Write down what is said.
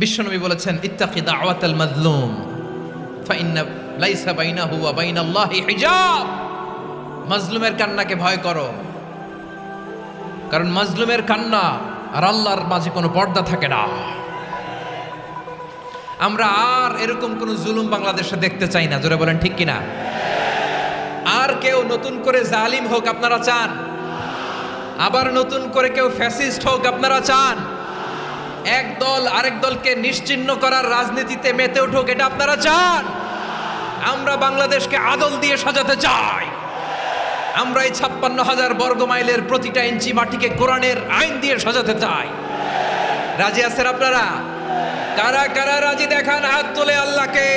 বিশ্বনবী বলেছেন, ইত্তাকি দাওয়াতাল মাজলুম ফাইন্না লাইসা বাইনাহু ওয়া বাইনাল্লাহি হিজাব। মাজলুমের কান্নাকে ভয় করো, কারণ মাজলুমের কান্না আর আল্লাহর মাঝে কোনো পর্দা থাকে না। আমরা আর এরকম কোন জুলুম বাংলাদেশে দেখতে চাই না। জোরে বলেন ঠিক কিনা? আর কেউ নতুন করে জালিম হোক আপনারা চান? আবার নতুন করে কেউ ফ্যাসিস্ট হোক আপনারা চান? এক দল আরেক দলকে নিশ্চিহ্ন করার রাজনীতিতে মেতে উঠুক, এটা আপনারা চান? আমরা বাংলাদেশকে আদল দিয়ে সাজাতে চাই। আমরা এই 56,000 বর্গ মাইলের প্রতিটা ইঞ্চি মাটিকে কোরআনের আইন দিয়ে সাজাতে চাই। রাজি আছেন আপনারা? কারা কারা রাজি দেখান হাত তুলে আল্লাহকে।